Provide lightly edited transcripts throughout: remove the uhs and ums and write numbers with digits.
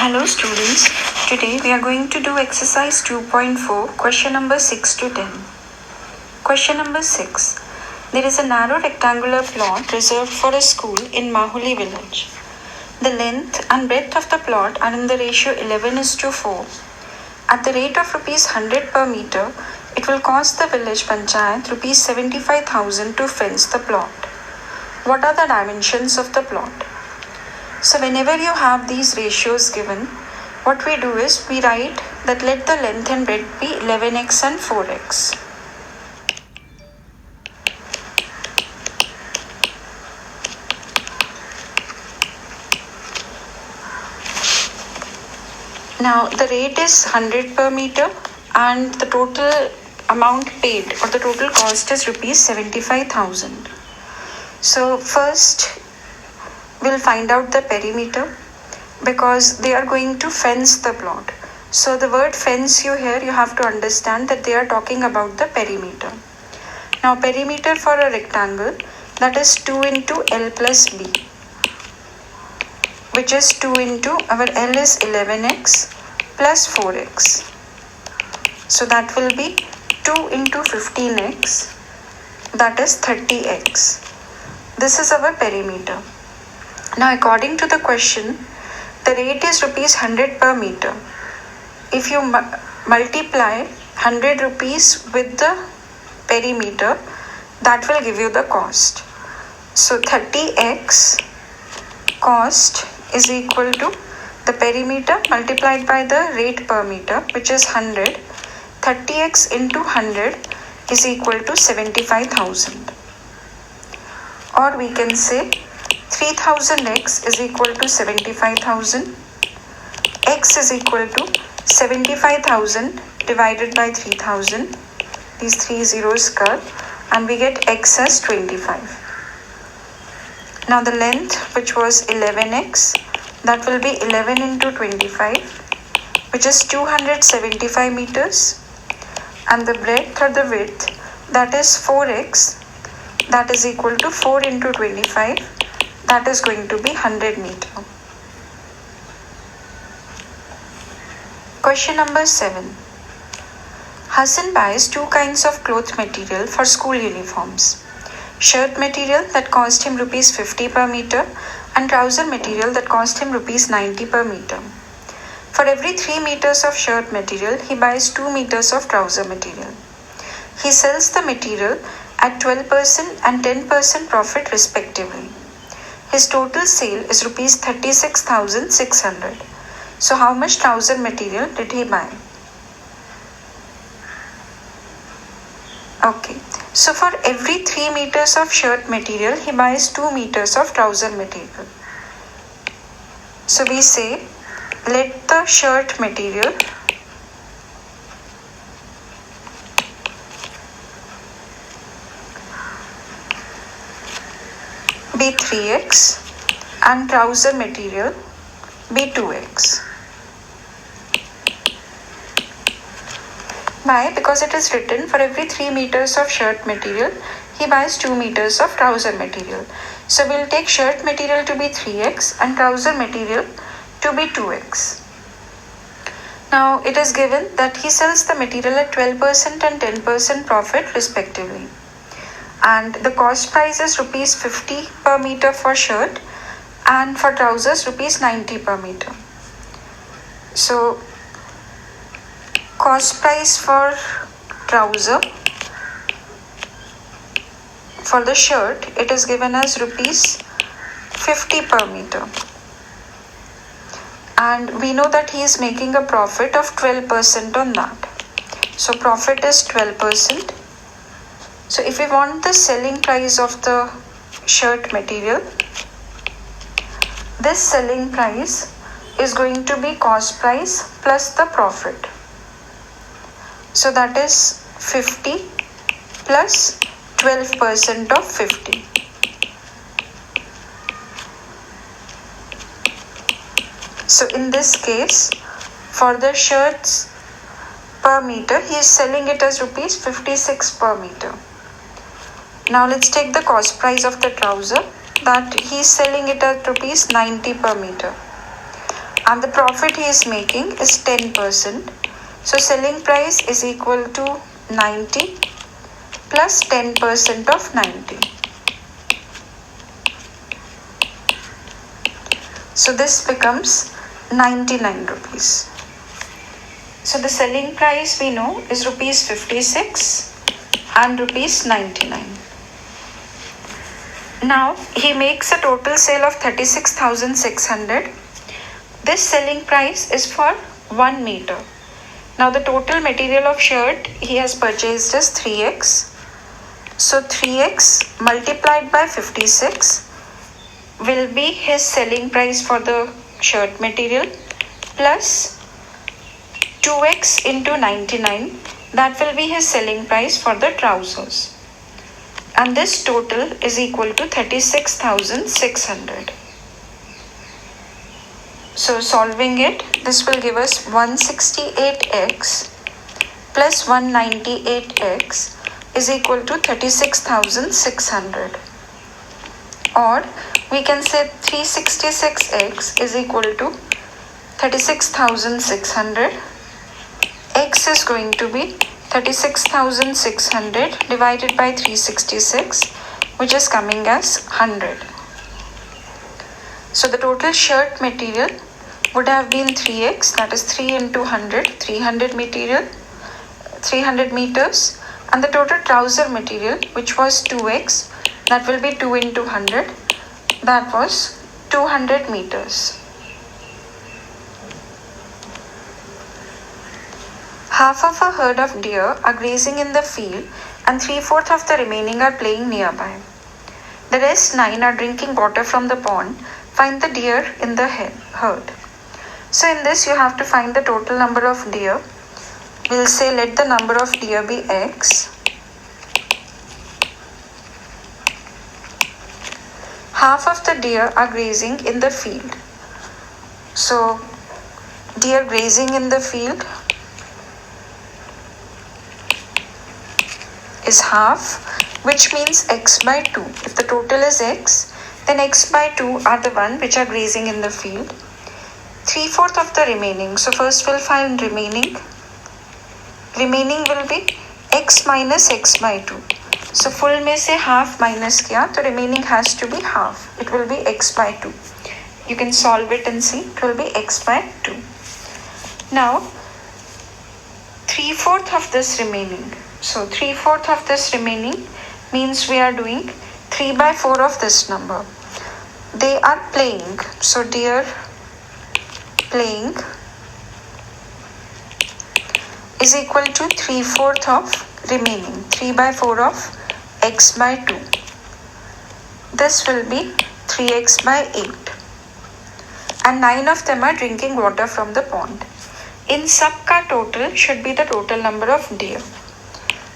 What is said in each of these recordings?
Hello students, today we are going to do exercise 2.4, question number 6 to 10. Question number 6. There is a narrow rectangular plot reserved for a school in Mahuli village. The length and breadth of the plot are in the ratio 11:4. At the rate of rupees 100 per meter, it will cost the village panchayat rupees 75,000 to fence the plot. What are the dimensions of the plot? So whenever you have these ratios given, what we do is we write that let the length and breadth be 11x and 4x. Now the rate is 100 per meter and the total amount paid or the total cost is rupees 75,000. So first we'll find out the perimeter because they are going to fence the plot. So the word fence you have to understand that they are talking about the perimeter. Now perimeter for a rectangle, that is 2 into L plus B, which is 2 into our L is 11x plus 4x. So that will be 2 into 15x, that is 30x. This is our perimeter. Now according to the question, the rate is rupees 100 per meter. If you multiply 100 rupees with the perimeter, that will give you the cost. So 30x cost is equal to the perimeter multiplied by the rate per meter, which is 100. 30x into 100 is equal to 75,000. Or we can say 3000x is equal to 75,000. X is equal to 75,000 divided by 3000. These three zeros cut and we get x as 25. Now the length, which was 11x, that will be 11 into 25, which is 275 meters. And the breadth or the width, that is 4x, that is equal to 4 into 25. That is going to be 100 meter. Question number 7. Hassan buys two kinds of cloth material for school uniforms. Shirt material that cost him rupees 50 per meter and trouser material that cost him rupees 90 per meter. For every 3 meters of shirt material, he buys 2 meters of trouser material. He sells the material at 12% and 10% profit respectively. His total sale is rupees 36,600. So how much trouser material did he buy? Okay, so for every 3 meters of shirt material, he buys 2 meters of trouser material. So we say let the shirt material be 3x and trouser material be 2x. Why? Because it is written for every 3 meters of shirt material, he buys 2 meters of trouser material. So we'll take shirt material to be 3x and trouser material to be 2x. Now it is given that he sells the material at 12% and 10% profit respectively. And the cost price is rupees 50 per meter for shirt and for trousers rupees 90 per meter. So cost price for trouser, for the shirt, it is given as rupees 50 per meter. And we know that he is making a profit of 12% on that. So profit is 12%. So if we want the selling price of the shirt material, this selling price is going to be cost price plus the profit. So that is 50 plus 12% of 50. So in this case, for the shirts per meter, he is selling it as rupees 56 per meter. Now let's take the cost price of the trouser, that he is selling it at rupees 90 per meter. and the profit he is making is 10%. So selling price is equal to 90 plus 10% of 90. So this becomes 99 rupees. So the selling price we know is rupees 56 and rupees 99. Now he makes a total sale of 36,600. This selling price is for 1 meter. Now the total material of shirt he has purchased is 3x. So 3x multiplied by 56 will be his selling price for the shirt material plus 2x into 99, that will be his selling price for the trousers. And this total is equal to 36,600. So solving it, this will give us 168x plus 198x is equal to 36,600. Or we can say 366x is equal to 36,600. X is going to be 36,600 divided by 366, which is coming as 100. So the total shirt material would have been 3x, that is 3 into 100, 300 material, 300 meters, and the total trouser material, which was 2x, that will be 2 into 100, that was 200 meters. Half of a herd of deer are grazing in the field and 3/4 of the remaining are playing nearby. The rest 9 are drinking water from the pond. Find the deer in the herd. So in this you have to find the total number of deer. We'll say let the number of deer be x. Half of the deer are grazing in the field. So deer grazing in the field is half, which means x by 2. If the total is x, then x by 2 are the one which are grazing in the field. 3/4 of the remaining. So first we'll find remaining. Remaining will be x minus x by 2. So full में से half minus किया तो remaining has to be half. It will be x by 2. You can solve it and see it will be x by 2. Now 3/4 of this remaining. So 3/4 of this remaining means we are doing 3 by 4 of this number. They are playing. So deer playing is equal to 3/4 of remaining. 3 by 4 of x by 2. This will be 3x by 8. And 9 of them are drinking water from the pond. In sub ka total should be the total number of deer.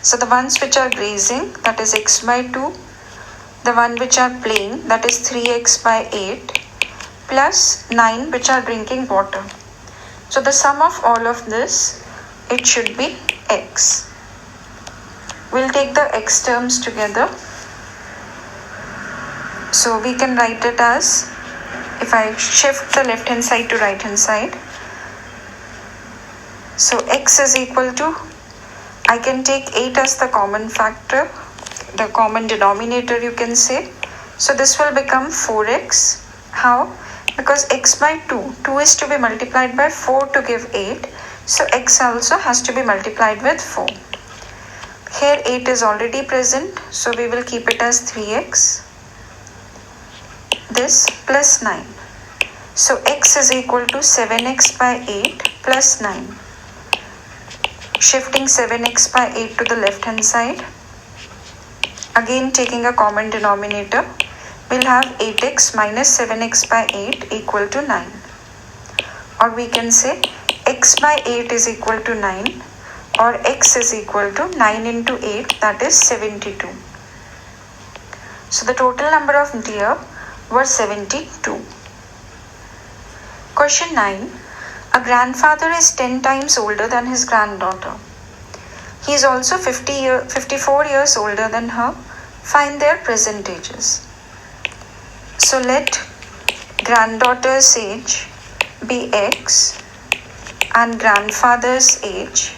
So the ones which are grazing, that is x by 2. The one which are playing, that is 3x by 8. Plus 9 which are drinking water. So the sum of all of this, it should be x. We'll take the x terms together. So we can write it as, if I shift the left hand side to right hand side. So x is equal to, I can take 8 as the common factor, the common denominator you can say. So this will become 4x. How? Because x by 2, 2 is to be multiplied by 4 to give 8. So x also has to be multiplied with 4. Here 8 is already present, so we will keep it as 3x. This plus 9. So x is equal to 7x by 8 plus 9. Shifting 7x by 8 to the left hand side. Again taking a common denominator, we'll have 8x minus 7x by 8 equal to 9. Or we can say x by 8 is equal to 9, or x is equal to 9 into 8, that is 72. So the total number of deer were 72. Question 9. A grandfather is 10 times older than his granddaughter. He is also 54 years older than her. Find their present ages. So let granddaughter's age be x and grandfather's age,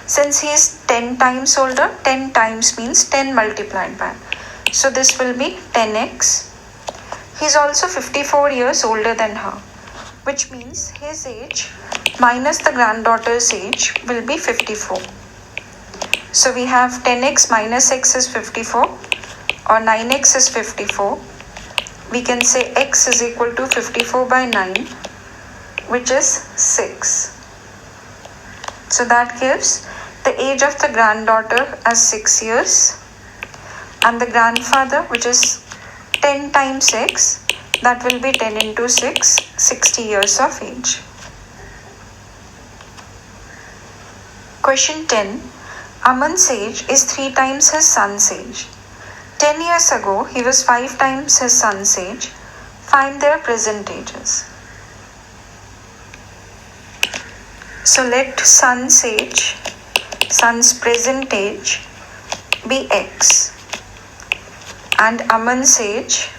since he is 10 times older, 10 times means 10 multiplied by. So this will be 10x. He is also 54 years older than her, which means his age minus the granddaughter's age will be 54. So we have 10x minus x is 54 or 9x is 54. We can say x is equal to 54 by 9, which is 6. So that gives the age of the granddaughter as 6 years and the grandfather, which is 10 times x, that will be 10 into 6, 60 years of age. Question 10. Aman's age is 3 times his son's age. 10 years ago, he was 5 times his son's age. Find their present ages. So let son's present age be x and Aman's age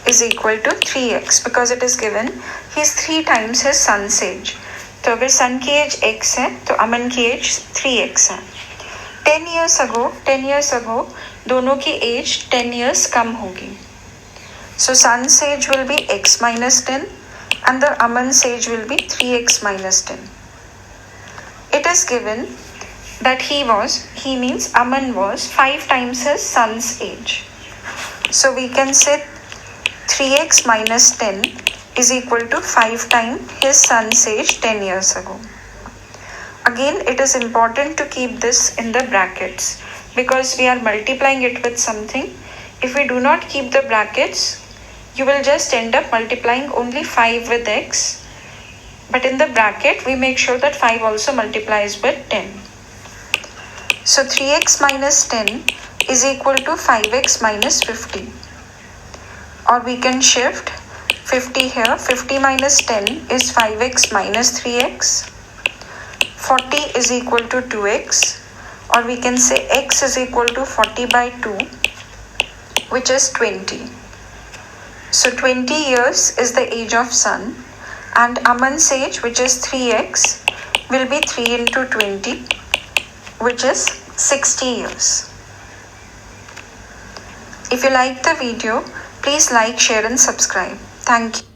is equal to 3x because it is given he is 3 times his son's age. तो अगर सन की as x है तो अमन की as 3x है. 10 years ago दोनों की as 10 years कम होगी. So son's age will be x minus 10 and the Aman's age will be 3x minus 10. It is given that he means Aman was 5 times his son's age. So we can say 3x minus 10 is equal to 5 times his son's age 10 years ago. Again, it is important to keep this in the brackets because we are multiplying it with something. If we do not keep the brackets, you will just end up multiplying only 5 with x. But in the bracket, we make sure that 5 also multiplies with 10. So 3x minus 10 is equal to 5x minus 50. Or we can shift 50 here. 50 minus 10 is 5x minus 3x. 40 is equal to 2x. Or we can say x is equal to 40 by 2, which is 20. So 20 years is the age of son. And Aman's age, which is 3x, will be 3 into 20, which is 60 years. If you like the video, please like, share and subscribe. Thank you.